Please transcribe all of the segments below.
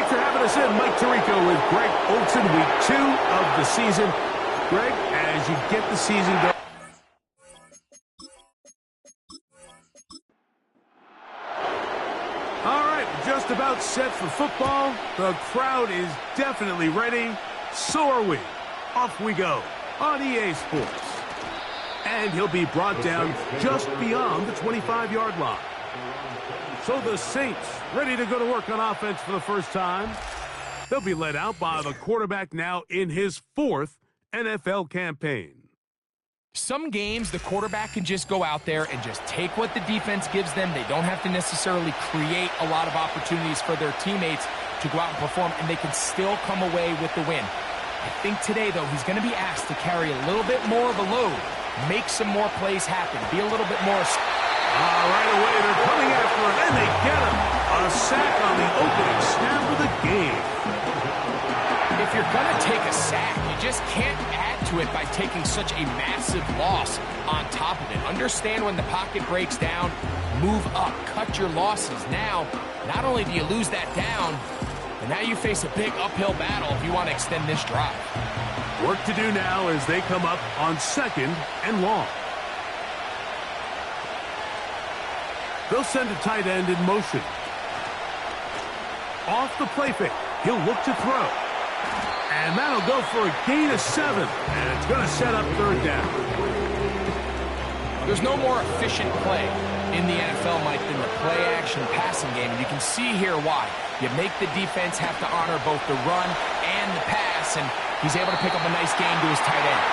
Thanks for having us in. Mike Tirico with Greg Olsen, week 2 of the season. Greg, as you get the season going. All right, just about set for football. The crowd is definitely ready. So are we. Off we go on EA Sports. And he'll be brought down just beyond the 25-yard line. So the Saints ready to go to work on offense for the first time. They'll be led out by the quarterback now in his 4th NFL campaign. Some games, the quarterback can just go out there and just take what the defense gives them. They don't have to necessarily create a lot of opportunities for their teammates to go out and perform, and they can still come away with the win. I think today, though, he's going to be asked to carry a little bit more of a load, make some more plays happen, be a little bit more... Right away, they're coming after him, and they get him. A sack on the opening snap of the game. If you're going to take a sack, you just can't add to it by taking such a massive loss on top of it. Understand when the pocket breaks down, move up, cut your losses. Now, not only do you lose that down, but now you face a big uphill battle if you want to extend this drive. Work to do now as they come up on 2nd and long. They'll send a tight end in motion. Off the play fake, he'll look to throw. And that'll go for a gain of 7. And it's going to set up 3rd down. There's no more efficient play in the NFL, Mike, than the play-action passing game. And you can see here why. You make the defense have to honor both the run and the pass, and he's able to pick up a nice gain to his tight end.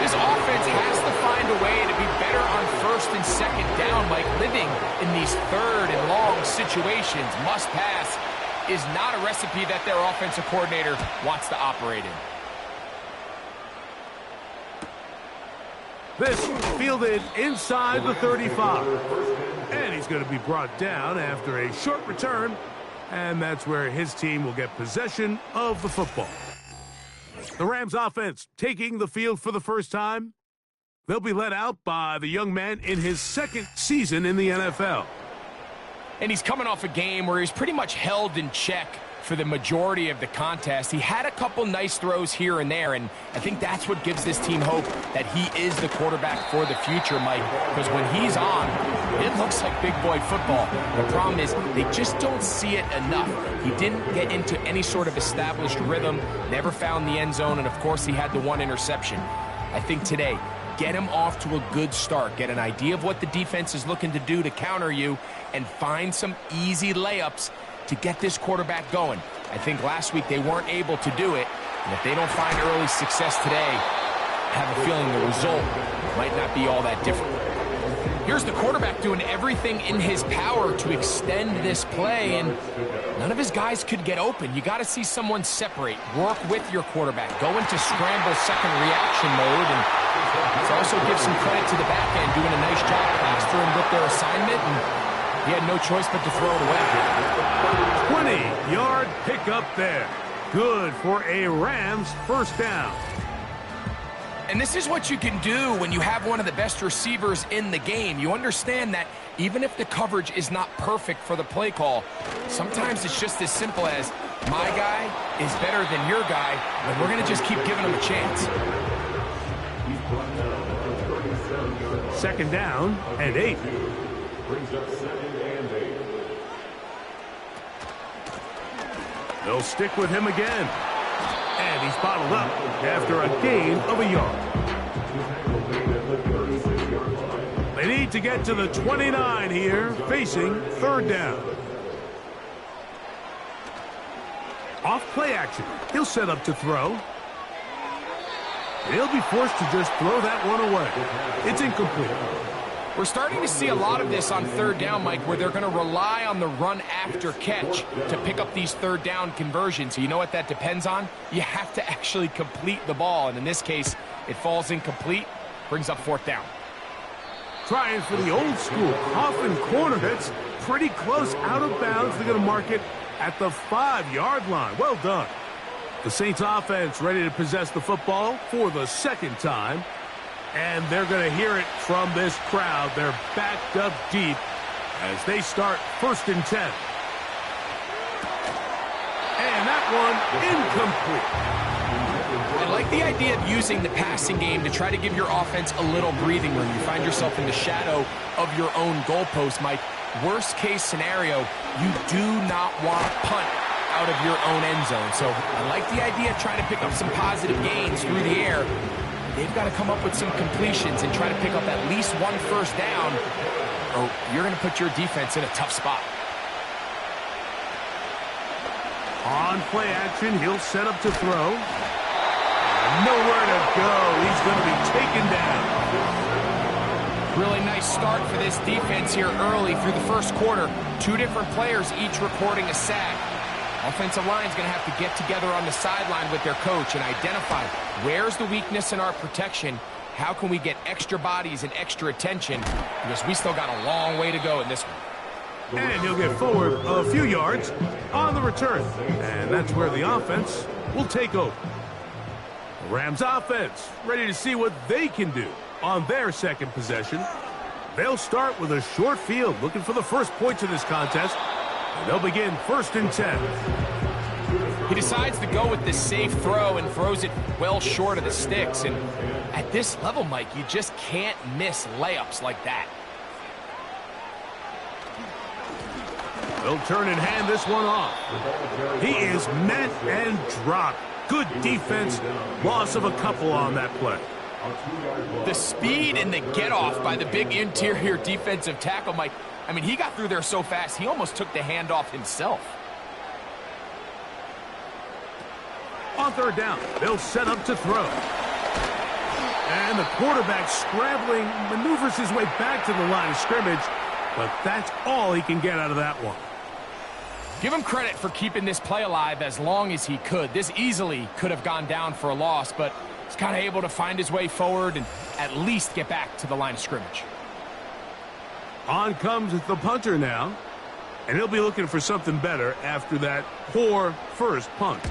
This offense has to find a way to be better on 1st and 2nd down, Mike. Living in these 3rd and long situations, must pass, is not a recipe that their offensive coordinator wants to operate in. This fielded inside the 35. And he's going to be brought down after a short return. And that's where his team will get possession of the football. The Rams offense taking the field for the first time. They'll be led out by the young man in his 2nd season in the NFL. And he's coming off a game where he's pretty much held in check for the majority of the contest. He had a couple nice throws here and there, and I think that's what gives this team hope that he is the quarterback for the future, Mike, because when he's on, it looks like big boy football. The problem is they just don't see it enough. He didn't get into any sort of established rhythm, never found the end zone, and of course he had the 1 interception. I think today, get him off to a good start. Get an idea of what the defense is looking to do to counter you, and find some easy layups to get this quarterback going. I think last week they weren't able to do it, and if they don't find early success today, I have a feeling the result might not be all that different. Here's the quarterback doing everything in his power to extend this play, and none of his guys could get open. You got to see someone separate, work with your quarterback, go into scramble second reaction mode, and let's also give some credit to the back end doing a nice job plastering with their assignment, and he had no choice but to throw it away. 20-yard pickup there. Good for a Rams first down. And this is what you can do when you have one of the best receivers in the game. You understand that even if the coverage is not perfect for the play call, sometimes it's just as simple as, my guy is better than your guy, and we're going to just keep giving him a chance. 2nd down and 8. They'll stick with him again. And he's bottled up after a gain of a yard. They need to get to the 29 here, facing 3rd down. Off play action. He'll set up to throw. And he'll be forced to just throw that one away. It's incomplete. We're starting to see a lot of this on 3rd down, Mike, where they're going to rely on the run after catch to pick up these 3rd down conversions. So you know what that depends on? You have to actually complete the ball. And in this case, it falls incomplete, brings up 4th down. Trying for the old school coffin corner. That's pretty close out of bounds. They're going to mark it at the 5-yard line. Well done. The Saints offense ready to possess the football for the 2nd time. And they're going to hear it from this crowd. They're backed up deep as they start 1st and 10. And that one incomplete. I like the idea of using the passing game to try to give your offense a little breathing room. You find yourself in the shadow of your own goalpost, Mike. Worst case scenario, you do not want to punt out of your own end zone. So I like the idea of trying to pick up some positive gains through the air. They've got to come up with some completions and try to pick up at least one first down, or you're going to put your defense in a tough spot. On play action, he'll set up to throw. Nowhere to go. He's going to be taken down. Really nice start for this defense here early through the first quarter. Two different players each recording a sack. Offensive line's going to have to get together on the sideline with their coach and identify where's the weakness in our protection. How can we get extra bodies and extra attention? Because we still got a long way to go in this one. And he'll get forward a few yards on the return. And that's where the offense will take over. The Rams offense ready to see what they can do on their second possession. They'll start with a short field, looking for the first points of this contest. And they'll begin 1st and 10. He decides to go with the safe throw and throws it well short of the sticks. And at this level, Mike, you just can't miss layups like that. They'll turn and hand this one off. He is met and dropped. Good defense. Loss of a couple on that play. The speed and the get-off by the big interior defensive tackle, Mike. I mean, he got through there so fast, he almost took the handoff himself. On 3rd down, they'll set up to throw. And the quarterback scrambling, maneuvers his way back to the line of scrimmage. But that's all he can get out of that one. Give him credit for keeping this play alive as long as he could. This easily could have gone down for a loss, but he's kind of able to find his way forward and at least get back to the line of scrimmage. On comes the punter now, and he'll be looking for something better after that poor first punt.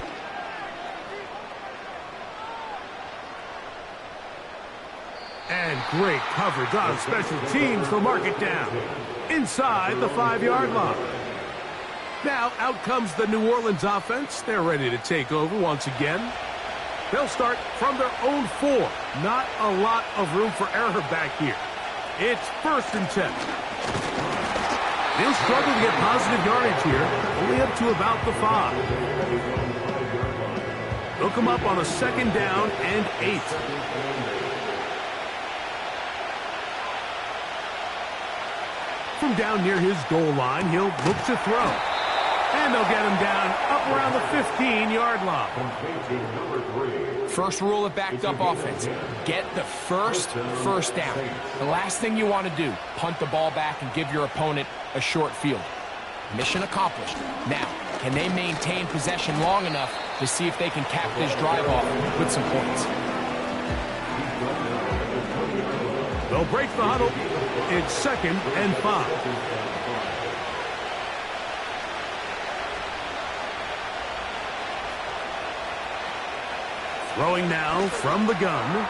And great coverage on special teams. They'll mark it down inside the 5-yard line. Now out comes the New Orleans offense. They're ready to take over once again. They'll start from their own 4. Not a lot of room for error back here. It's 1st and 10. They'll struggle to get positive yardage here, only up to about the 5. They'll come up on a 2nd down and 8. From down near his goal line, he'll look to throw. And they'll get him down up around the 15-yard line. First rule of backed-up offense, get the first down. The last thing you want to do, punt the ball back and give your opponent a short field. Mission accomplished. Now, can they maintain possession long enough to see if they can cap this drive off with some points? They'll break the huddle. It's 2nd and 5. Throwing now from the gun.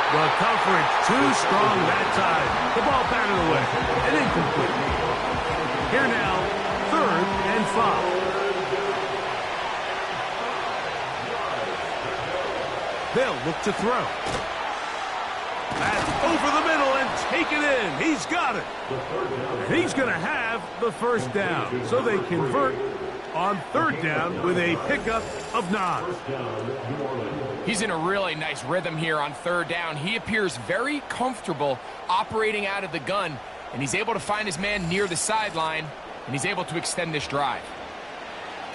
The coverage too strong that time. The ball batted away and incomplete. Here now, 3rd and 5. They'll look to throw. That's over the middle and take it in. He's got it. And he's going to have the first down. So they convert on 3rd down with a pickup of 9. He's in a really nice rhythm here on 3rd down. He appears very comfortable operating out of the gun, and he's able to find his man near the sideline, and he's able to extend this drive.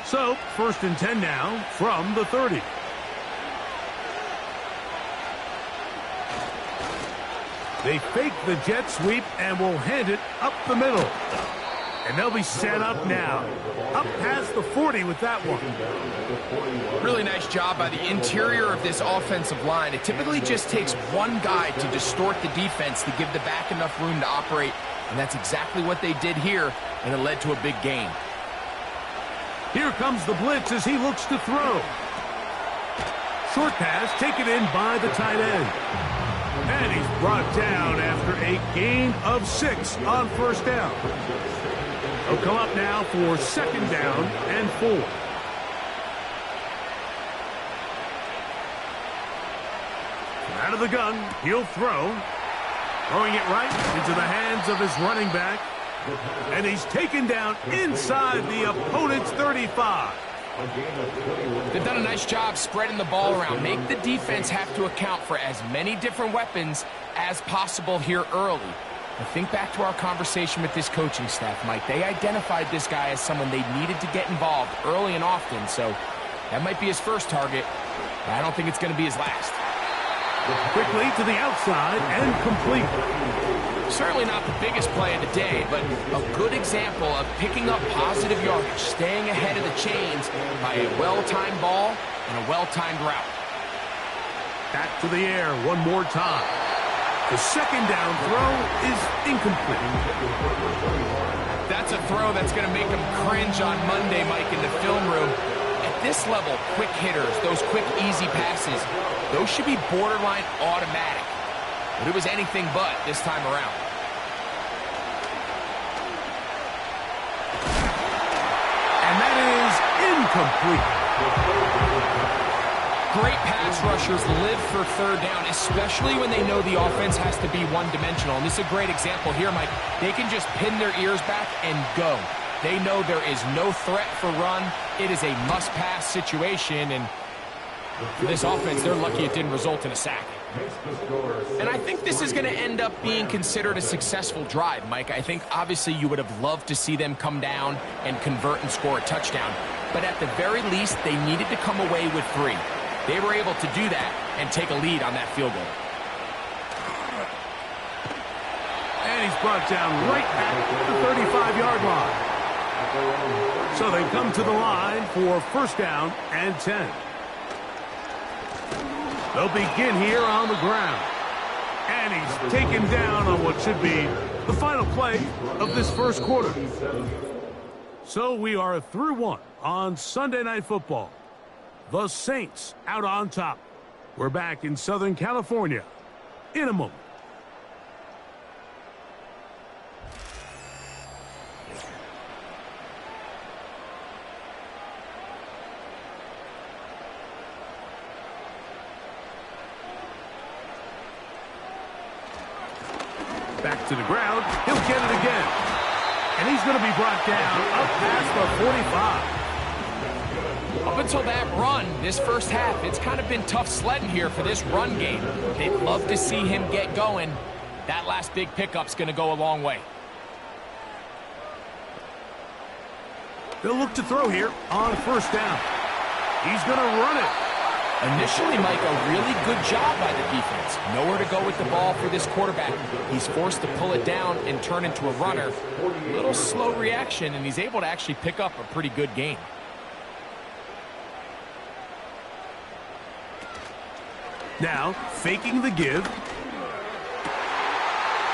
So 1st and 10 now from the 30. They fake the jet sweep and will hand it up the middle. And they'll be set up now. Up past the 40 with that one. Really nice job by the interior of this offensive line. It typically just takes one guy to distort the defense to give the back enough room to operate. And that's exactly what they did here, and it led to a big gain. Here comes the blitz as he looks to throw. Short pass taken in by the tight end. And he's brought down after a gain of 6 on 1st down. He'll come up now for 2nd down and 4. Out of the gun, he'll throw. Throwing it right into the hands of his running back. And he's taken down inside the opponent's 35. They've done a nice job spreading the ball around. Make the defense have to account for as many different weapons as possible here early. But think back to our conversation with this coaching staff, Mike. They identified this guy as someone they needed to get involved early and often. So that might be his first target, but I don't think it's going to be his last. Quickly to the outside and complete. Certainly not the biggest play of the day, but a good example of picking up positive yardage, staying ahead of the chains by a well-timed ball and a well-timed route. Back to the air one more time. The 2nd down throw is incomplete. That's a throw that's going to make him cringe on Monday, Mike, in the film room. At this level, quick hitters, those quick, easy passes, those should be borderline automatic. But it was anything but this time around. And that is incomplete. Great pass rushers live for 3rd down, especially when they know the offense has to be one-dimensional. And this is a great example here, Mike. They can just pin their ears back and go. They know there is no threat for run. It is a must-pass situation, and for this offense, they're lucky it didn't result in a sack. And I think this is going to end up being considered a successful drive, Mike. I think obviously you would have loved to see them come down and convert and score a touchdown. But at the very least, they needed to come away with 3. They were able to do that and take a lead on that field goal. And he's brought down right at the 35-yard line. So they come to the line for 1st down and 10. They'll begin here on the ground. And he's taken down on what should be the final play of this 1st quarter. So we are through 1 on Sunday Night Football. The Saints out on top. We're back in Southern California in a moment. Back to the ground. He'll get it again. And he's going to be brought down up past the 45. Up until that run, this first half, it's kind of been tough sledding here for this run game. They'd love to see him get going. That last big pickup's going to go a long way. They'll look to throw here on 1st down. He's going to run it. Initially, Mike, a really good job by the defense. Nowhere to go with the ball for this quarterback. He's forced to pull it down and turn into a runner. A little slow reaction, and he's able to actually pick up a pretty good gain. Now, faking the give.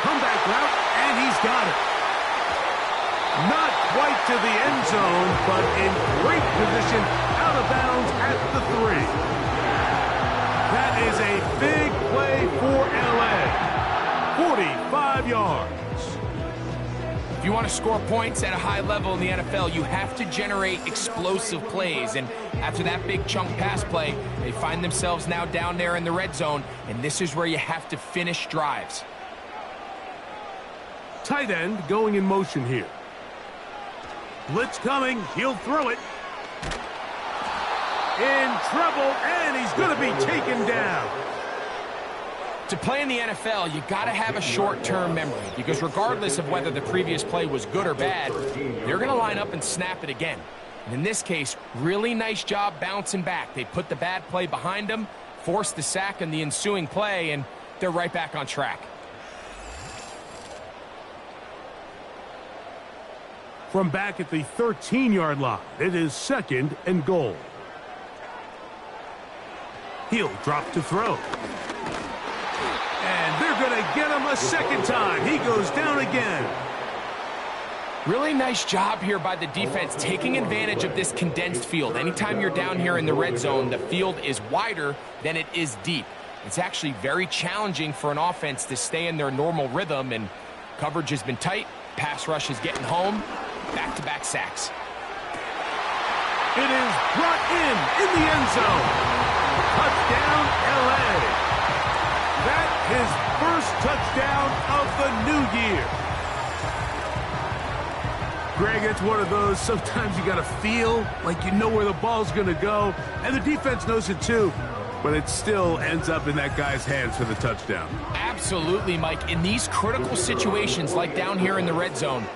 Comeback route, and he's got it. Not quite to the end zone, but in great position, out of bounds at the 3. That is a big play for LA. 45 yards. If you want to score points at a high level in the NFL, you have to generate explosive plays. And after that big chunk pass play, they find themselves now down there in the red zone, and this is where you have to finish drives. Tight end going in motion here. Blitz coming. He'll throw it. In trouble, and he's going to be taken down. To play in the NFL, you got to have a short-term memory, because regardless of whether the previous play was good or bad, they're going to line up and snap it again. And in this case, really nice job bouncing back. They put the bad play behind them, forced the sack in the ensuing play, and they're right back on track. From back at the 13-yard line, it is 2nd and goal. He'll drop to throw. And they're going to get him a 2nd time. He goes down again. Really nice job here by the defense, taking advantage of this condensed field. Anytime you're down here in the red zone, the field is wider than it is deep. It's actually very challenging for an offense to stay in their normal rhythm, and coverage has been tight. Pass rush is getting home. back-to-back sacks. It is brought in the end zone. Touchdown, L.A. That his first touchdown of the new year. Greg, it's one of those, sometimes you got to feel like you know where the ball's going to go, and the defense knows it too, but it still ends up in that guy's hands for the touchdown. Absolutely, Mike. In these critical situations, like down here in the red zone,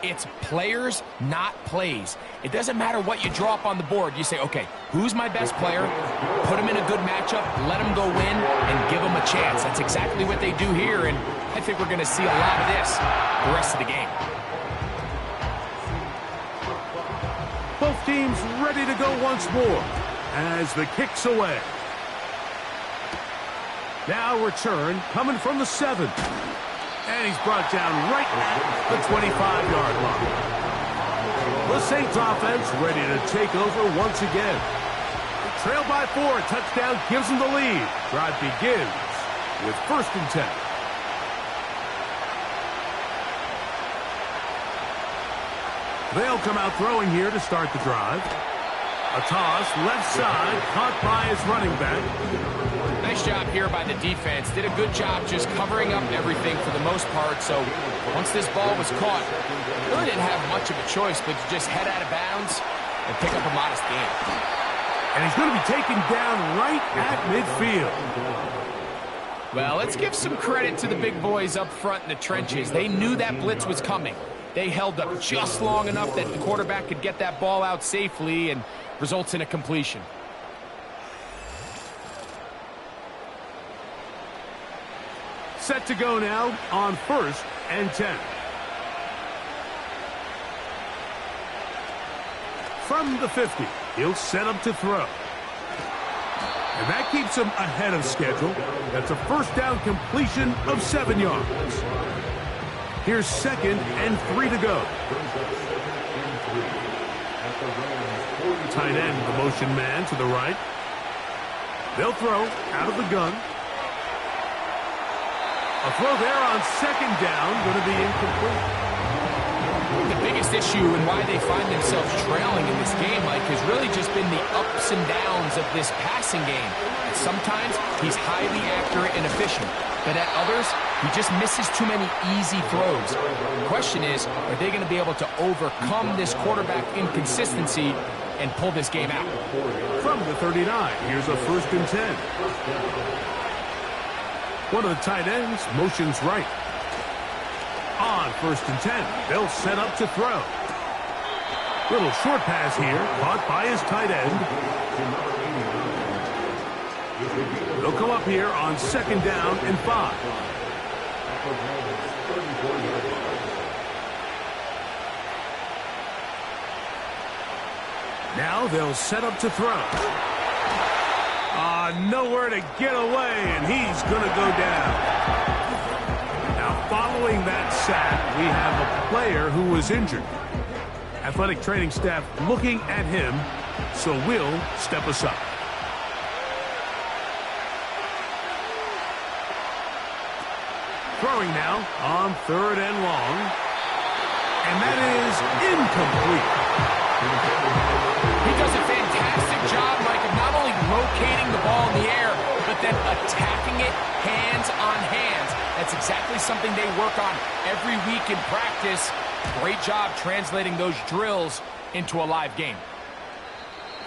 it's players, not plays. It doesn't matter what you draw up on the board. You say, okay, who's my best player? Put him in a good matchup, let him go win, and give him a chance. That's exactly what they do here, and I think we're going to see a lot of this the rest of the game. Both teams ready to go once more as the kick's away. Now return coming from the 7. And he's brought down right at the 25-yard line. The Saints offense ready to take over once again. Trailed by 4, touchdown gives them the lead. Drive begins with 1st and 10. They'll come out throwing here to start the drive. A toss, left side, caught by his running back. Nice job here by the defense. Did a good job just covering up everything for the most part. So once this ball was caught, really didn't have much of a choice but to just head out of bounds and pick up a modest gain. And he's going to be taken down right at midfield. Well, let's give some credit to the big boys up front in the trenches. They knew that blitz was coming. They held up just long enough that the quarterback could get that ball out safely and results in a completion. Set to go now on 1st and 10. From the 50, he'll set up to throw. And that keeps him ahead of schedule. That's a 1st down completion of 7 yards. Here's 2nd and 3 to go. Tight end, the motion man to the right. They'll throw out of the gun. A throw there on 2nd down, going to be incomplete. The biggest issue and why they find themselves trailing in this game, Mike, has really just been the ups and downs of this passing game. Sometimes he's highly accurate and efficient, but at others, he just misses too many easy throws. The question is, are they going to be able to overcome this quarterback inconsistency and pull this game out? From the 39, here's a 1st and 10. One of the tight ends motions right. On 1st and 10, they'll set up to throw. Little short pass here, caught by his tight end. They'll come up here on 2nd down and 5. Now they'll set up to throw. Nowhere to get away, and he's going to go down. Now, following that sack, we have a player who was injured. Athletic training staff looking at him, so we'll step aside. Throwing now on 3rd and long. And that is incomplete. He does a fantastic job, Mike, of not only locating the ball in the air, but then attacking it hands on hands. That's exactly something they work on every week in practice. Great job translating those drills into a live game.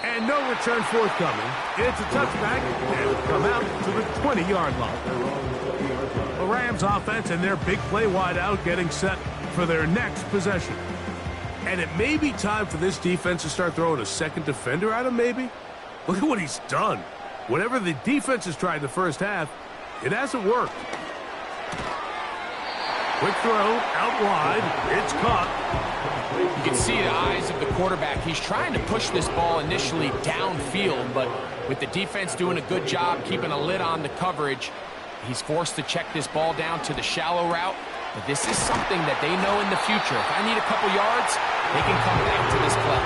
And no return forthcoming. It's a touchback, and it'll come out to the 20-yard line. The Rams offense and their big play wideout getting set for their next possession. And it may be time for this defense to start throwing a second defender at him, maybe? Look at what he's done. Whatever the defense has tried the first half, it hasn't worked. Quick throw, out wide, it's caught. You can see the eyes of the quarterback. He's trying to push this ball initially downfield, but with the defense doing a good job keeping a lid on the coverage, he's forced to check this ball down to the shallow route. But this is something that they know in the future. If I need a couple yards, they can come back to this play.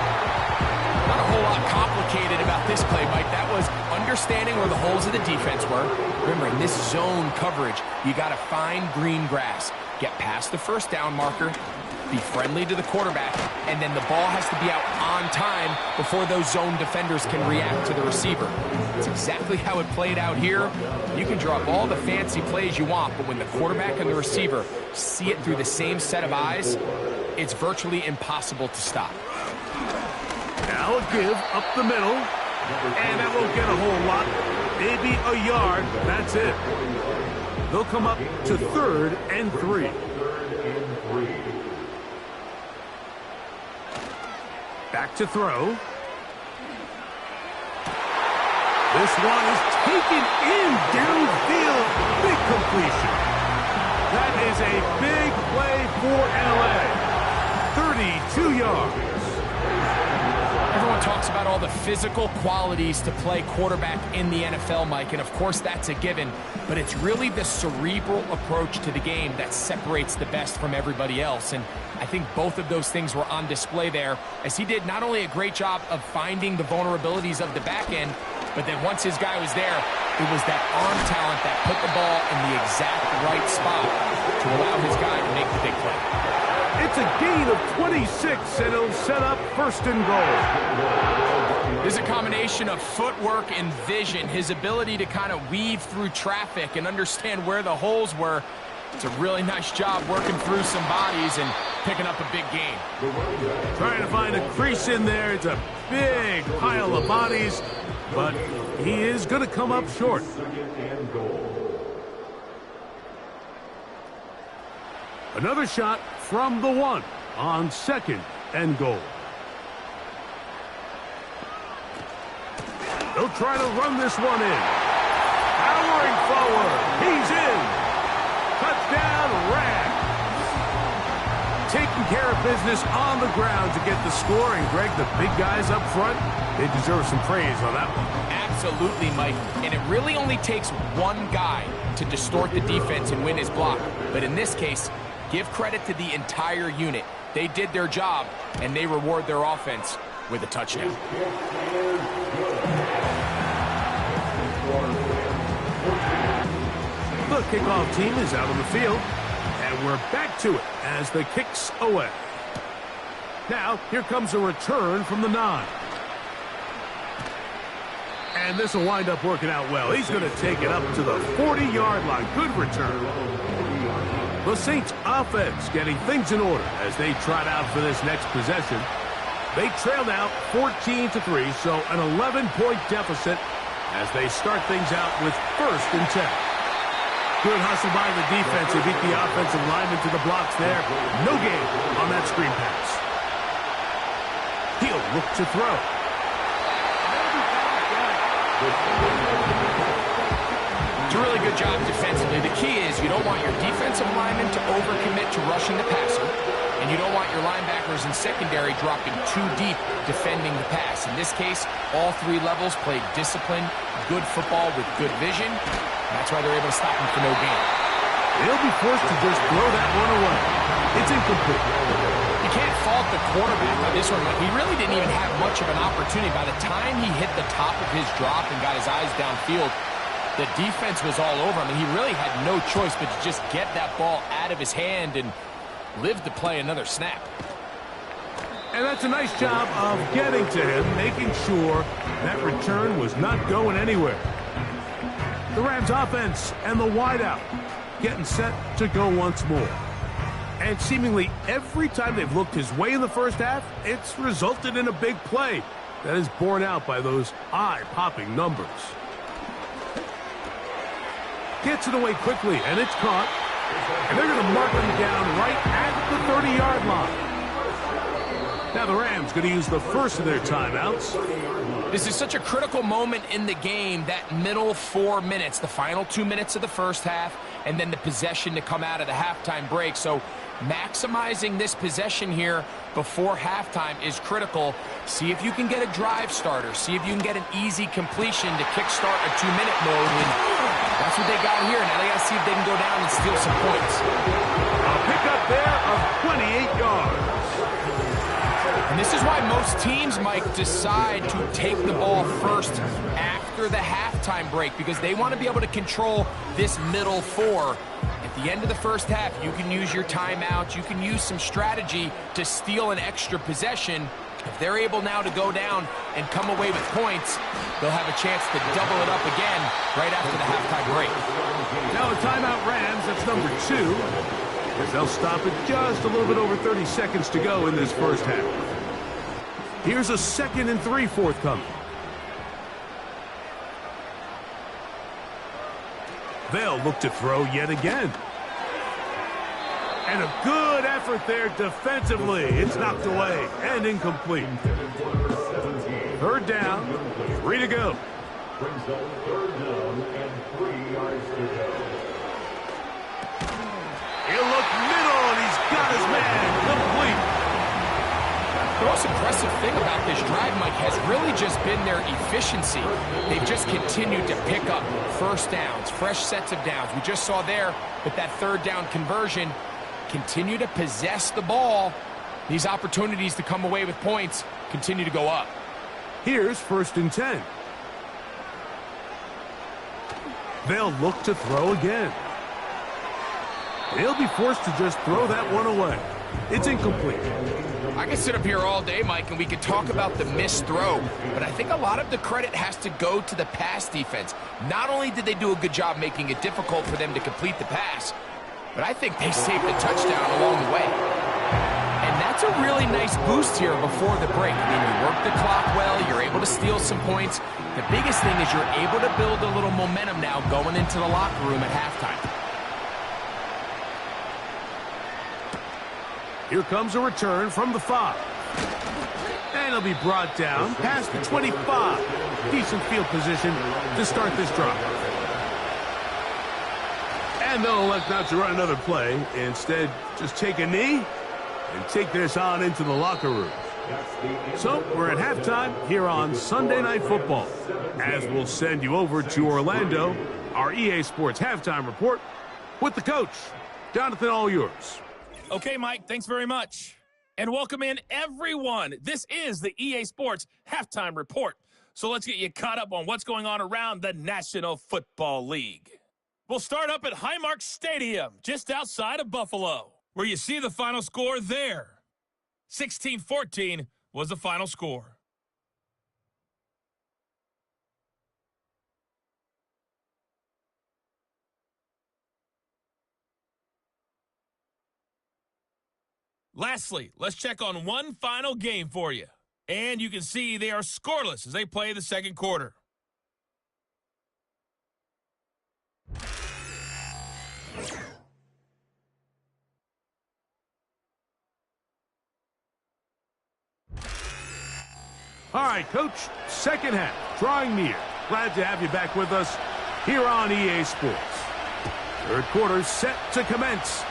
Not a whole lot complicated about this play, Mike. That was understanding where the holes of the defense were. Remember, in this zone coverage, you got to find green grass. get past the first down marker, be friendly to the quarterback, and then the ball has to be out on time before those zone defenders can react to the receiver. It's exactly how it played out here. You can draw up all the fancy plays you want, but when the quarterback and the receiver see it through the same set of eyes, it's virtually impossible to stop. Now a give up the middle, and that won't get a whole lot. Maybe a yard, that's it. They'll come up to 3rd and 3. Back to throw. This one is taken in downfield. Big completion. That is a big play for LA. 32 yards. Everyone talks about all the physical qualities to play quarterback in the NFL, Mike, and of course that's a given, but it's really the cerebral approach to the game that separates the best from everybody else, and I think both of those things were on display there, as he did not only a great job of finding the vulnerabilities of the back end, but then once his guy was there, it was that arm talent that put the ball in the exact right spot to allow his guy to make the big play. It's a gain of 26, and it'll set up 1st and goal. There's a combination of footwork and vision, his ability to kind of weave through traffic and understand where the holes were. It's a really nice job working through some bodies and picking up a big gain. Trying to find a crease in there. It's a big pile of bodies, but he is going to come up short. Another shot from the 1 on 2nd and goal. They'll try to run this one in. Powering forward. He's in. Touchdown, Rams. Taking care of business on the ground to get the score. And, Greg, the big guys up front, they deserve some praise on that one. Absolutely, Mike. And it really only takes one guy to distort the defense and win his block. But in this case, give credit to the entire unit. They did their job, and they reward their offense with a touchdown. The kickoff team is out on the field, and we're back to it as the kick's away. Now, here comes a return from the 9. And this will wind up working out well. He's going to take it up to the 40-yard line. Good return. The Saints offense getting things in order as they trot out for this next possession. They trail now 14-3, so an 11-point deficit as they start things out with 1st and 10. Good hustle by the defense. They beat the offensive lineman to the blocks there. No gain on that screen pass. He'll look to throw. It's a really good job defensively. The key is you don't want your defensive linemen to overcommit to rushing the passer, and you don't want your linebackers and secondary dropping too deep defending the pass. In this case, all 3 levels played disciplined, good football with good vision. That's why they're able to stop him for no gain. They'll be forced to just throw that one away. It's incomplete. You can't fault the quarterback on this one. He really didn't even have much of an opportunity. By the time he hit the top of his drop and got his eyes downfield, the defense was all over him. I mean, he really had no choice but to just get that ball out of his hand and live to play another snap. And that's a nice job of getting to him, making sure that return was not going anywhere. The Rams offense and the wideout getting set to go once more. And seemingly every time they've looked his way in the first half, it's resulted in a big play that is borne out by those eye-popping numbers. Gets it away quickly, and it's caught. And they're going to mark him down right at the 30-yard line. Now the Rams going to use the first of their timeouts. This is such a critical moment in the game, that middle 4 minutes, the final 2 minutes of the first half, and then the possession to come out of the halftime break. So maximizing this possession here before halftime is critical. See if you can get a drive starter. See if you can get an easy completion to kickstart a 2-minute mode. And that's what they got here. Now they got to see if they can go down and steal some points. A pickup there of 28 yards. And this is why most teams, Mike, decide to take the ball first after the halftime break, because they want to be able to control this middle 4. If at the end of the first half, you can use your timeout. You can use some strategy to steal an extra possession. If they're able now to go down and come away with points, they'll have a chance to double it up again right after the halftime break. Now a timeout Rams, that's number 2. As they'll stop it just a little bit over 30 seconds to go in this first half. Here's a 2nd and 3 forthcoming. They'll look to throw yet again. And a good effort there defensively. It's knocked away and incomplete. 3rd down, 3 to go. He'll look middle, and he's got his man complete. The most impressive thing about this drive, Mike, has really just been their efficiency. They've just continued to pick up first downs, fresh sets of downs. We just saw there with that 3rd down conversion, continue to possess the ball. These opportunities to come away with points continue to go up. Here's 1st and 10. They'll look to throw again. They'll be forced to just throw that one away. It's incomplete. I can sit up here all day, Mike, and we could talk about the missed throw, but I think a lot of the credit has to go to the pass defense. Not only did they do a good job making it difficult for them to complete the pass, but I think they saved a touchdown along the way. And that's a really nice boost here before the break. I mean, you work the clock well, you're able to steal some points. The biggest thing is you're able to build a little momentum now going into the locker room at halftime. Here comes a return from the 5. And he'll be brought down past the 25. Decent field position to start this drive. And they'll elect not to run another play. Instead, just take a knee and take this on into the locker room. So, we're at halftime here on Sunday Night Football. As we'll send you over to Orlando, our EA Sports halftime report with the coach. Jonathan, all yours. Okay, Mike, thanks very much. And welcome in, everyone. This is the EA Sports Halftime Report. So let's get you caught up on what's going on around the National Football League. We'll start up at Highmark Stadium, just outside of Buffalo, where you see the final score there. 16-14 was the final score. Lastly, let's check on one final game for you. And you can see they are scoreless as they play the second quarter. All right, Coach, second half, drawing near. Glad to have you back with us here on EA Sports. 3rd quarter set to commence.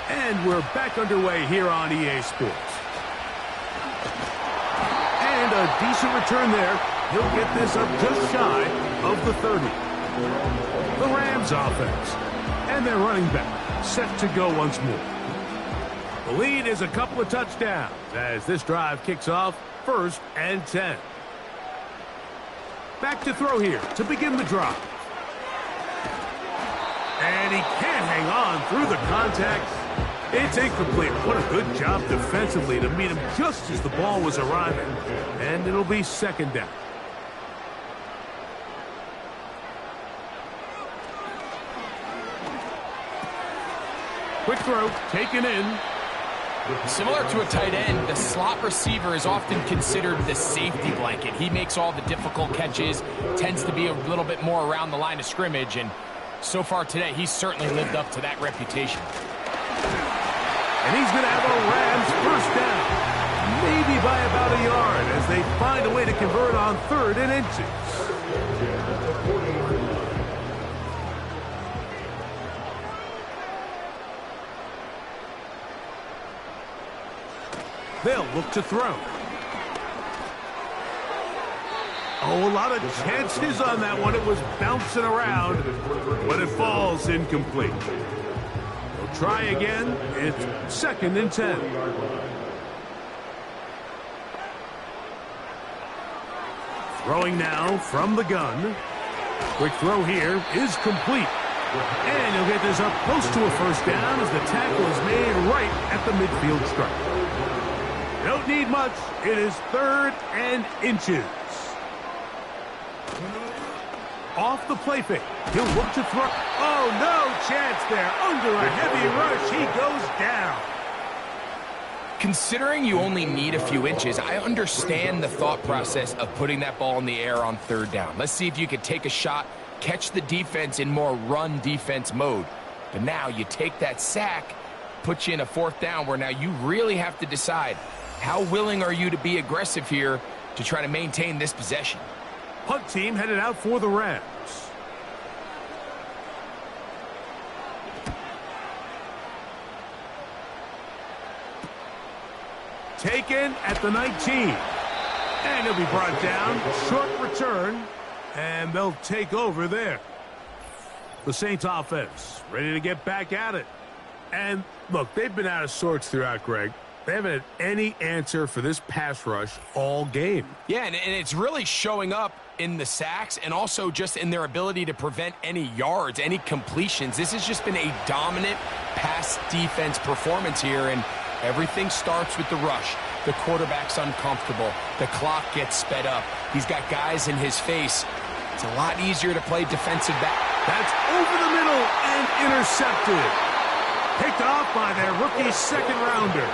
And we're back underway here on EA Sports. And a decent return there. He'll get this up just shy of the 30. The Rams offense. And their running back set to go once more. The lead is a couple of touchdowns as this drive kicks off 1st and 10. Back to throw here to begin the drive. And he can't hang on through the contact. It's incomplete. What a good job defensively to meet him just as the ball was arriving. And it'll be 2nd down. Quick throw, taken in. Similar to a tight end, the slot receiver is often considered the safety blanket. He makes all the difficult catches, tends to be a little bit more around the line of scrimmage, and so far today, he's certainly lived up to that reputation. And he's going to have a Rams first down, maybe by about a yard, as they find a way to convert on 3rd and inches. They'll look to throw. Oh, a lot of chances on that one. It was bouncing around, but it falls incomplete. They'll try again. It's 2nd and 10. Throwing now from the gun. Quick throw here is complete. And he'll get this up close to a first down as the tackle is made right at the midfield stripe. Don't need much. It is 3rd and inches. Off the play fake. He'll look to throw. Oh, no chance there. Under a heavy rush, he goes down. Considering you only need a few inches, I understand the thought process of putting that ball in the air on 3rd down. Let's see if you can take a shot, catch the defense in more run defense mode. But now you take that sack, put you in a 4th down where now you really have to decide how willing are you to be aggressive here to try to maintain this possession. Punt team headed out for the Rams. Taken at the 19. And he'll be brought down. Short return. And they'll take over there. The Saints offense ready to get back at it. And look, they've been out of sorts throughout, Greg. They haven't had any answer for this pass rush all game. Yeah, and it's really showing up in the sacks and also just in their ability to prevent any yards, any completions. This has just been a dominant pass defense performance here, and everything starts with the rush. The quarterback's uncomfortable. The clock gets sped up. He's got guys in his face. It's a lot easier to play defensive back. That's over the middle and intercepted. Picked off by their rookie 2nd rounder.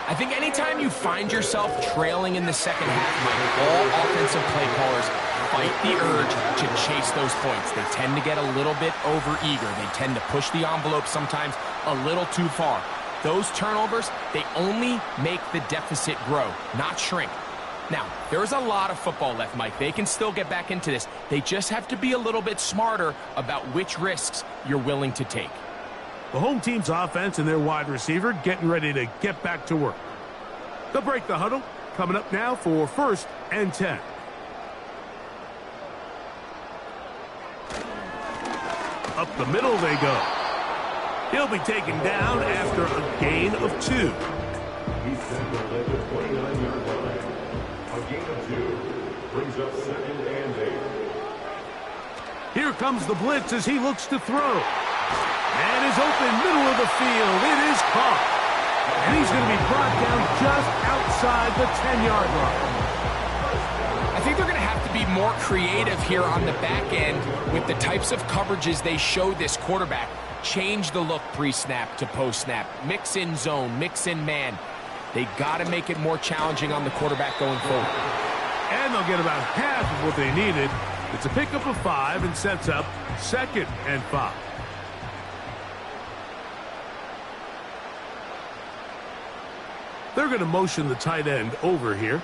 I think anytime you find yourself trailing in the second half, Mike, all offensive play callers fight the urge to chase those points. They tend to get a little bit overeager. They tend to push the envelope sometimes a little too far. Those turnovers, they only make the deficit grow, not shrink. Now, there's a lot of football left, Mike. They can still get back into this. They just have to be a little bit smarter about which risks you're willing to take. The home team's offense and their wide receiver getting ready to get back to work. They'll break the huddle. Coming up now for 1st and 10. Up the middle they go. He'll be taken down after a gain of 2. He's sent the led to 29-yard line. A gain of 2 brings up 2nd and 8. Here comes the blitz as he looks to throw. And is open, middle of the field. It is caught. And he's going to be brought down just outside the 10-yard line. I think they're going to have to be more creative here on the back end with the types of coverages they show this quarterback. Change the look pre-snap to post-snap. Mix in zone, mix in man. They got to make it more challenging on the quarterback going forward. And they'll get about half of what they needed. It's a pickup of 5 and sets up 2nd and 5. They're going to motion the tight end over here.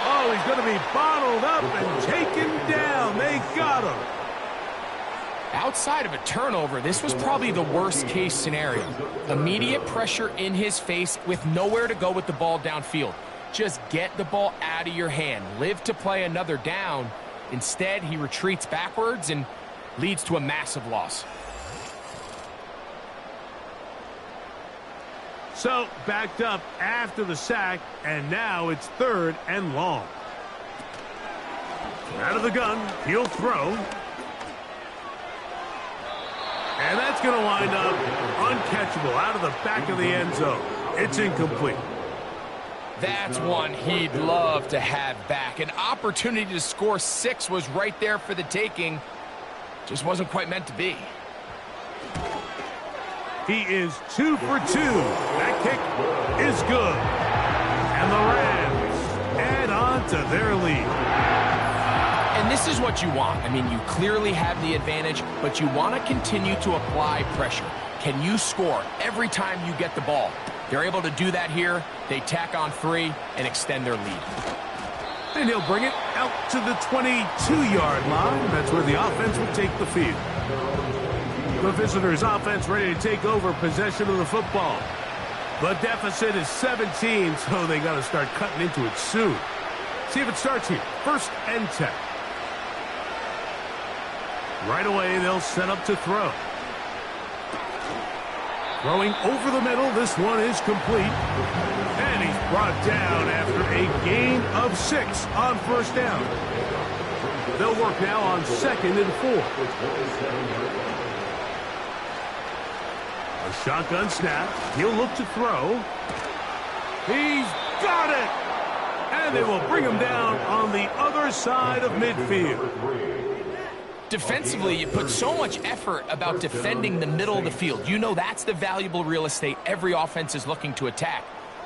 Oh, he's going to be bottled up and taken down. They got him. Outside of a turnover, this was probably the worst-case scenario. Immediate pressure in his face with nowhere to go with the ball downfield. Just get the ball out of your hand. Live to play another down. Instead, he retreats backwards and leads to a massive loss. So, backed up after the sack, and now it's 3rd and long. Out of the gun, he'll throw. And that's going to wind up uncatchable out of the back of the end zone. It's incomplete. That's one he'd love to have back. An opportunity to score 6 was right there for the taking. Just wasn't quite meant to be. He is 2 for 2. That kick is good. And the Rams add on to their lead. And this is what you want. I mean, you clearly have the advantage, but you want to continue to apply pressure. Can you score every time you get the ball? They're able to do that here. They tack on 3 and extend their lead. And he'll bring it out to the 22-yard line. That's where the offense will take the field. The visitors' offense ready to take over possession of the football. The deficit is 17, so they got to start cutting into it soon. See if it starts here. 1st and 10. Right away, they'll set up to throw. Throwing over the middle, this one is complete. And he's brought down after a gain of 6 on first down. They'll work now on 2nd and 4. A shotgun snap. He'll look to throw. He's got it! And they will bring him down on the other side of midfield. Defensively, you put so much effort about defending the middle of the field. You know that's the valuable real estate every offense is looking to attack.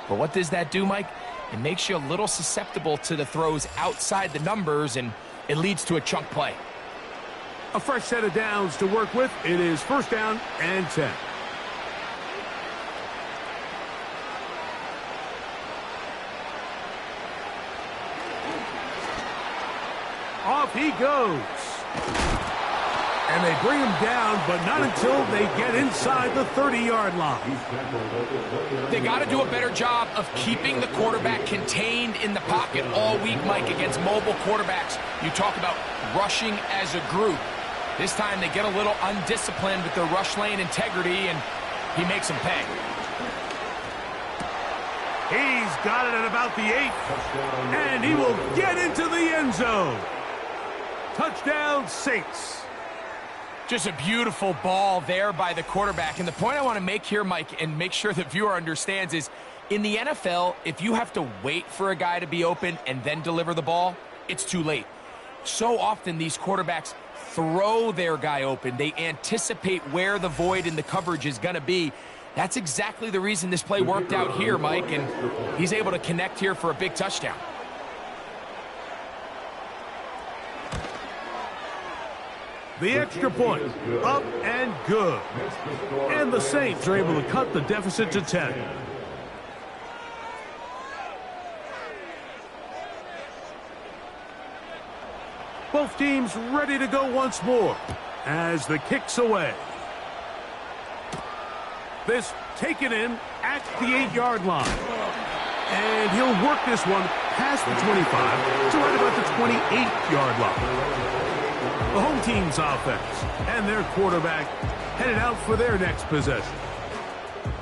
But what does that do, Mike? It makes you a little susceptible to the throws outside the numbers, and it leads to a chunk play. A fresh set of downs to work with. It is 1st down and 10. Off he goes. And they bring him down, but not until they get inside the 30-yard line. They got to do a better job of keeping the quarterback contained in the pocket all week, Mike, against mobile quarterbacks. You talk about rushing as a group. This time they get a little undisciplined with their rush lane integrity, and he makes them pay. He's got it at about the 8, and he will get into the end zone. Touchdown, Saints. Just a beautiful ball there by the quarterback. And the point I want to make here, Mike, and make sure the viewer understands is, in the NFL, if you have to wait for a guy to be open and then deliver the ball, it's too late. So often these quarterbacks throw their guy open. They anticipate where the void in the coverage is going to be. That's exactly the reason this play worked out here, Mike, and he's able to connect here for a big touchdown. The extra point, up and good. And the Saints are able to cut the deficit to 10. Both teams ready to go once more as the kick's away. This taken in at the 8-yard line. And he'll work this one past the 25 to right about the 28-yard line. The home team's offense and their quarterback headed out for their next possession.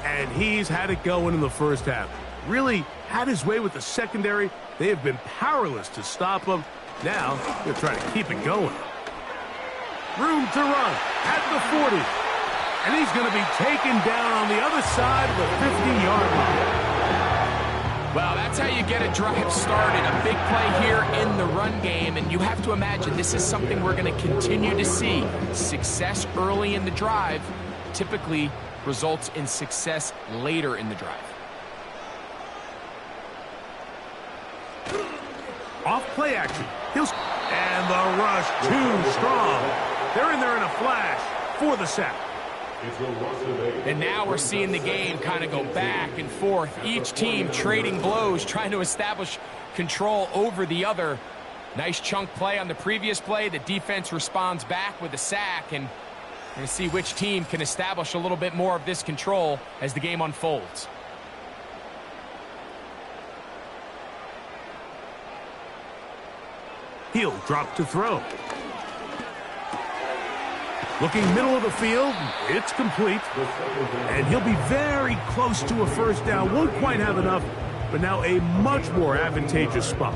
And he's had it going in the first half. Really had his way with the secondary. They have been powerless to stop him. Now they're trying to keep it going. Room to run at the 40. And he's going to be taken down on the other side of the 50-yard line. Well, that's how you get a drive started. A big play here in the run game, and you have to imagine this is something we're going to continue to see. Success early in the drive typically results in success later in the drive. Off play action. And the rush too strong. They're in there in a flash for the sack. And now we're seeing the game kind of go back and forth. Each team trading blows, trying to establish control over the other. Nice chunk play on the previous play. The defense responds back with a sack, and we're going to see which team can establish a little bit more of this control as the game unfolds. He'll drop to throw. Looking middle of the field, it's complete. And he'll be very close to a first down. Won't quite have enough, but now a much more advantageous spot.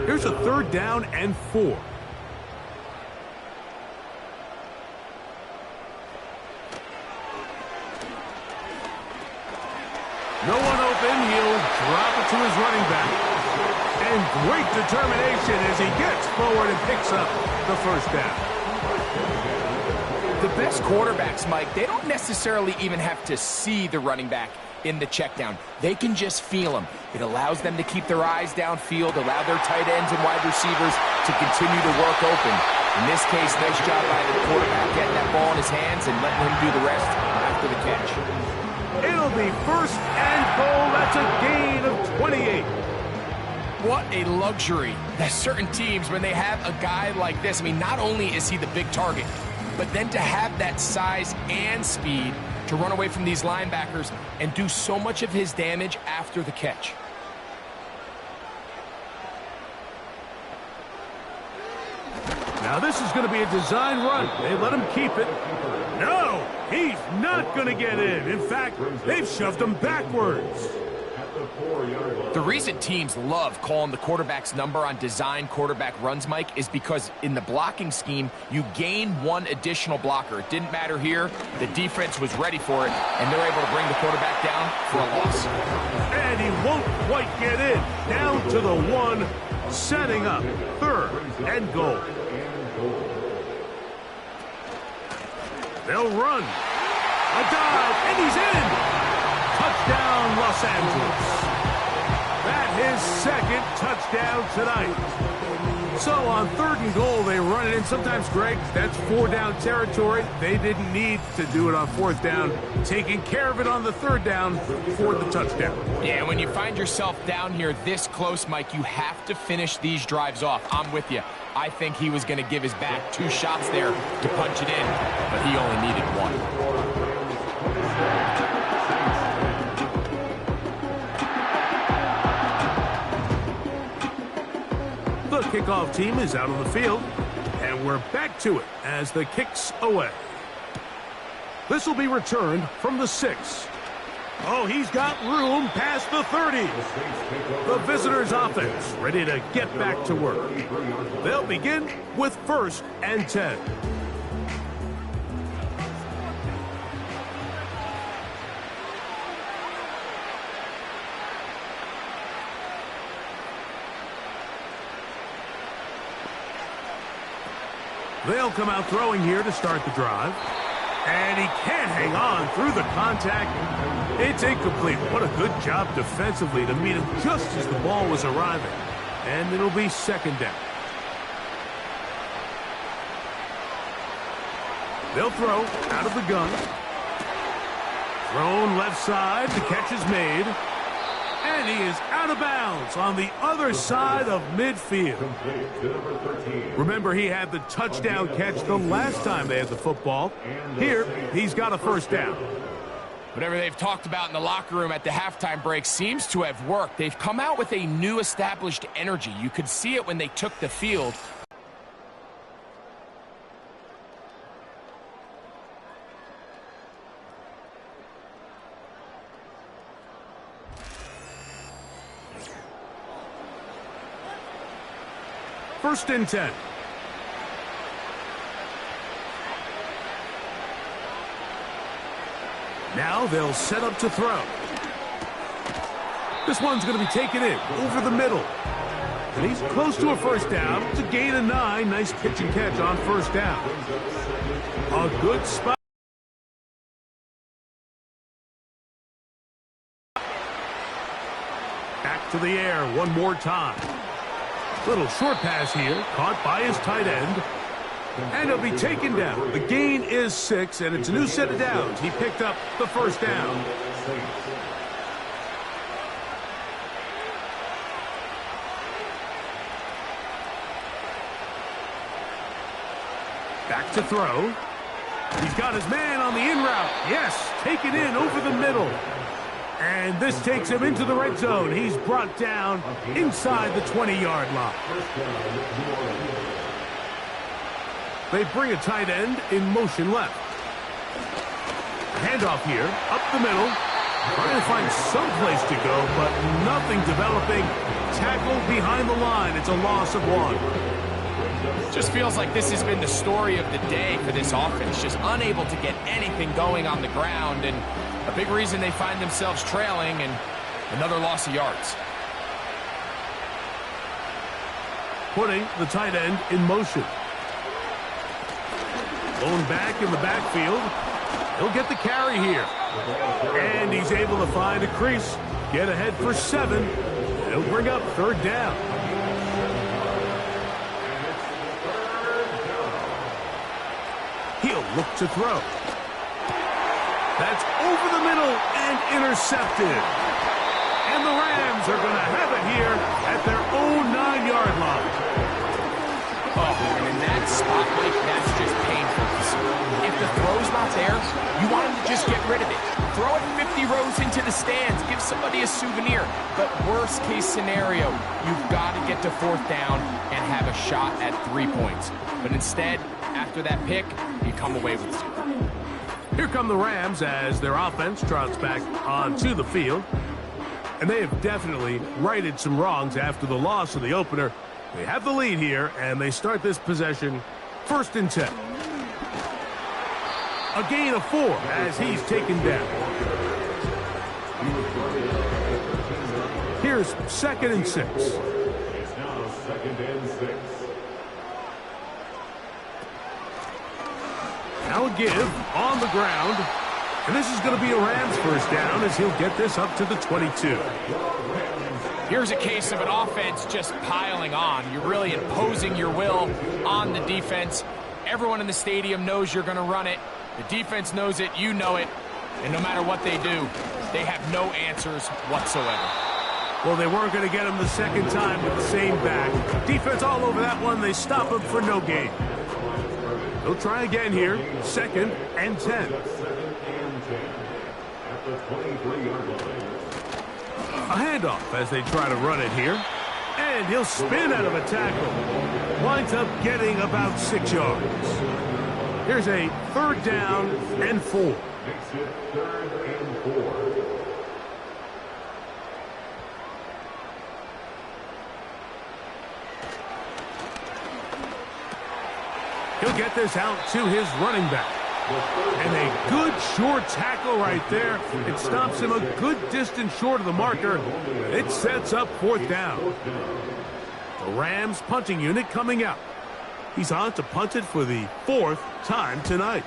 Here's a 3rd down and 4. No one open. He'll drop it to his running back. And great determination as he gets forward and picks up the first down. The best quarterbacks, Mike, they don't necessarily even have to see the running back in the check down. They can just feel him. It allows them to keep their eyes downfield, allow their tight ends and wide receivers to continue to work open. In this case, nice job by the quarterback getting that ball in his hands and letting him do the rest after the catch. It'll be 1st and goal. That's a gain of 28. What a luxury that certain teams, when they have a guy like this, I mean, not only is he the big target, but then to have that size and speed to run away from these linebackers and do so much of his damage after the catch. Now this is going to be a design run. They let him keep it. No, he's not going to get in. In fact, they've shoved him backwards. The reason teams love calling the quarterback's number on design quarterback runs, Mike, is because in the blocking scheme, you gain one additional blocker. It didn't matter here. The defense was ready for it, and they're able to bring the quarterback down for a loss. And he won't quite get in. Down to the 1, setting up 3rd and goal. They'll run. A dive, and he's in. Touchdown, Los Angeles. That his 2nd touchdown tonight. So on 3rd and goal, they run it in. Sometimes, Greg, that's 4-down territory. They didn't need to do it on 4th down. Taking care of it on the 3rd down for the touchdown. Yeah, when you find yourself down here this close, Mike, you have to finish these drives off. I'm with you. I think he was going to give his back 2 shots there to punch it in, but he only needed 1. The kickoff team is out on the field, and we're back to it as the kick's away. This will be returned from the 6. Oh, he's got room past the 30. The visitors' offense ready to get back to work. They'll begin with 1st and 10. They'll come out throwing here to start the drive. And he can't hang on through the contact. It's incomplete. What a good job defensively to meet him just as the ball was arriving. And it'll be 2nd down. They'll throw out of the gun. Thrown left side. The catch is made. And he is out of bounds on the other side of midfield. Remember, he had the touchdown catch the last time they had the football. Here, he's got a 1st down. Whatever they've talked about in the locker room at the halftime break seems to have worked. They've come out with a new established energy. You could see it when they took the field. First and 10. Now they'll set up to throw. This one's going to be taken in over the middle. And he's close to a 1st down. It's a gain of 9. Nice pitch and catch on 1st down. A good spot. Back to the air one more time. Little short pass here, caught by his tight end. And he'll be taken down. The gain is 6, and it's a new set of downs. He picked up the 1st down. Back to throw. He's got his man on the in route. Yes, taken in over the middle. And this takes him into the red zone. He's brought down inside the 20-yard line. They bring a tight end in motion left. Handoff here, up the middle. Trying to find some place to go, but nothing developing. Tackled behind the line. It's a loss of 1. Just feels like this has been the story of the day for this offense. Just unable to get anything going on the ground, and a big reason they find themselves trailing, and another loss of yards. Putting the tight end in motion. Going back in the backfield. He'll get the carry here. And he's able to find a crease. Get ahead for 7. He'll bring up 3rd down. He'll look to throw. That's over the middle and intercepted. And the Rams are going to have it here at their own 9-yard line. Oh, and in that spot, Mike, that's just painful. If the throw's not there, you want him to just get rid of it. throw it 50 rows into the stands. Give somebody a souvenir. But worst case scenario, you've got to get to 4th down and have a shot at 3 points. But instead, after that pick, you come away with 0. Here come the Rams as their offense trots back onto the field. And they have definitely righted some wrongs after the loss of the opener. They have the lead here, and they start this possession 1st and 10. A gain of 4 as he's taken down. Here's 2nd and 6. It's now 2nd and 6. Now a give on the ground. And this is going to be a Rams 1st down as he'll get this up to the 22. Here's a case of an offense just piling on. You're really imposing your will on the defense. Everyone in the stadium knows you're going to run it. The defense knows it, you know it. And no matter what they do, they have no answers whatsoever. Well, they weren't going to get him the 2nd time with the same back. Defense all over that one. They stop him for no gain. They'll try again here. 2nd and 10. A handoff as they try to run it here. And he'll spin out of a tackle. Winds up getting about 6 yards. Here's a 3rd down and 4. Makes it 3rd and 4. He'll get this out to his running back. And a good short tackle right there. It stops him a good distance short of the marker. It sets up 4th down. The Rams punting unit coming out. He's on to punt it for the 4th time tonight.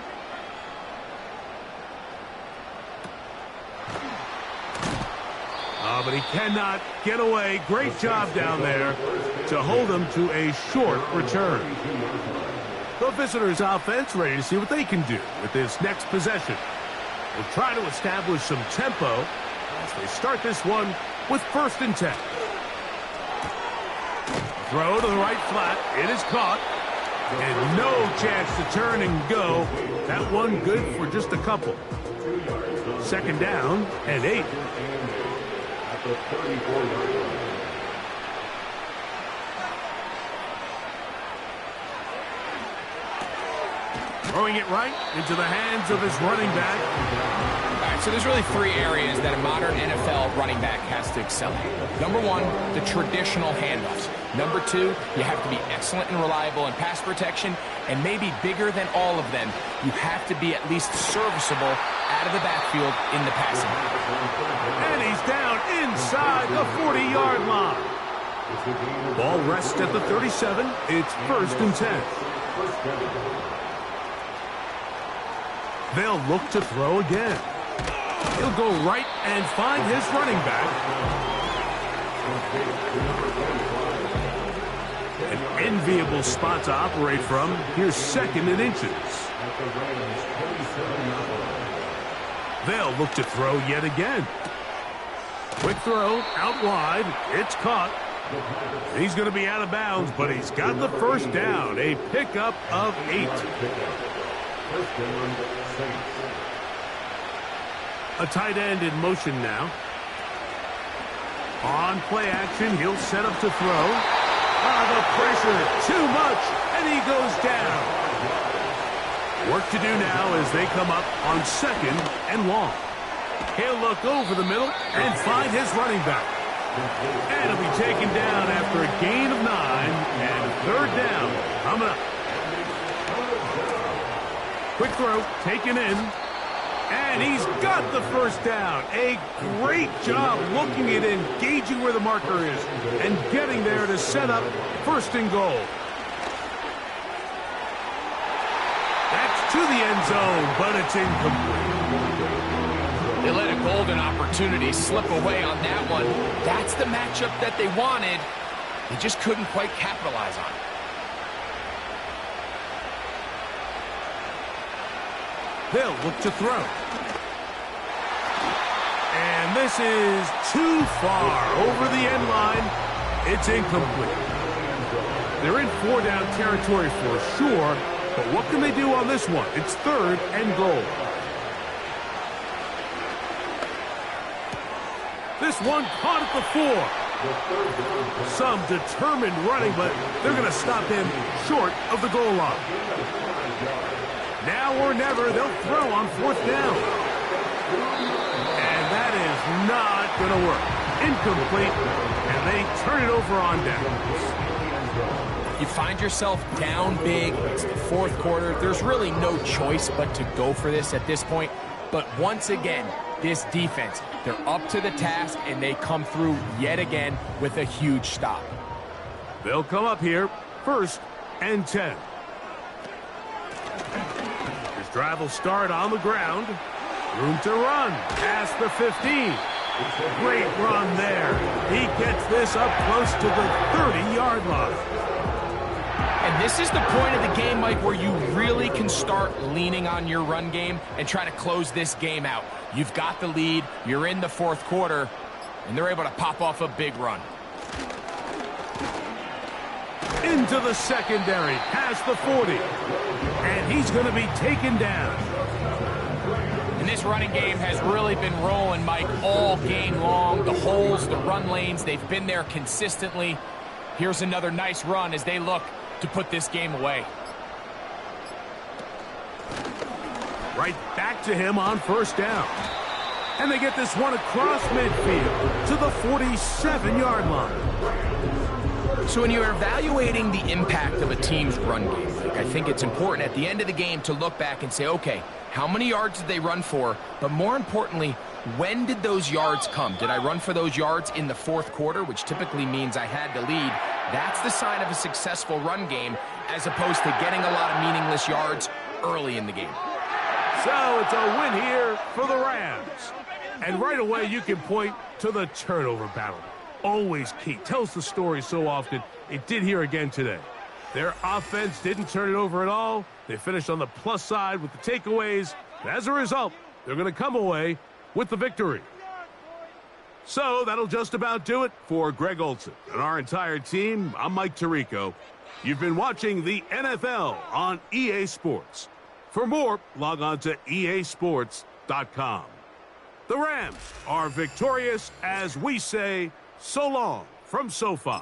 But he cannot get away. Great job down there to hold him to a short return. The visitors' offense ready to see what they can do with this next possession. They'll try to establish some tempo as they start this one with 1st and 10. Throw to the right flat. It is caught. And no chance to turn and go. That one good for just a couple. 2nd down and 8. At the 34-yard line. Throwing it right into the hands of his running back. All right, so there's really 3 areas that a modern NFL running back has to excel in. Number 1, the traditional handoffs. Number 2, you have to be excellent and reliable in pass protection. And maybe bigger than all of them, you have to be at least serviceable out of the backfield in the passing. And he's down inside the 40-yard line. Ball rests at the 37. It's 1st and 10. They'll look to throw again. He'll go right and find his running back. An enviable spot to operate from. Here's 2nd and inches. They'll look to throw yet again. Quick throw out wide. It's caught. He's going to be out of bounds, but he's got the 1st down. A pickup of 8. A tight end in motion now. On play action, he'll set up to throw. The pressure, too much, and he goes down. Work to do now as they come up on 2nd and long. He'll look over the middle and find his running back. And he'll be taken down after a gain of 9 and 3rd down coming up. Quick throw, taken in, and he's got the 1st down. A great job looking at engaging where the marker is and getting there to set up 1st and goal. That's to the end zone, but it's incomplete. They let a golden opportunity slip away on that one. That's the matchup that they wanted. They just couldn't quite capitalize on it. They'll look to throw. And this is too far over the end line. It's incomplete. They're in 4-down territory for sure, but what can they do on this one? It's 3rd and goal. This one caught at the 4. Some determined running, but they're going to stop him short of the goal line. Now or never, they'll throw on 4th down. And that is not going to work. Incomplete, and they turn it over on downs. You find yourself down big. It's the 4th quarter. There's really no choice but to go for this at this point. But once again, this defense, they're up to the task, and they come through yet again with a huge stop. They'll come up here, 1st and 10. His drive will start on the ground. Room to run past the 15. Great run there. He gets this up close to the 30-yard line. And this is the point of the game, Mike, where you really can start leaning on your run game and try to close this game out. You've got the lead, you're in the 4th quarter, and they're able to pop off a big run. Into the secondary, past the 40. And he's going to be taken down. And this running game has really been rolling, Mike, all game long. The holes, the run lanes, they've been there consistently. Here's another nice run as they look to put this game away. Right back to him on 1st down. And they get this one across midfield to the 47-yard line. So when you're evaluating the impact of a team's run game, I think it's important at the end of the game to look back and say, okay, how many yards did they run for? But more importantly, when did those yards come? Did I run for those yards in the 4th quarter, which typically means I had the lead? That's the sign of a successful run game, as opposed to getting a lot of meaningless yards early in the game. So it's a win here for the Rams. And right away you can point to the turnover battle. Always key. Tells the story so often. It did here again today. Their offense didn't turn it over at all. They finished on the plus side with the takeaways. And as a result, they're going to come away with the victory. So that'll just about do it for Greg Olsen and our entire team. I'm Mike Tirico. You've been watching the NFL on EA Sports. For more, log on to easports.com. The Rams are victorious as we say so long from SoFi.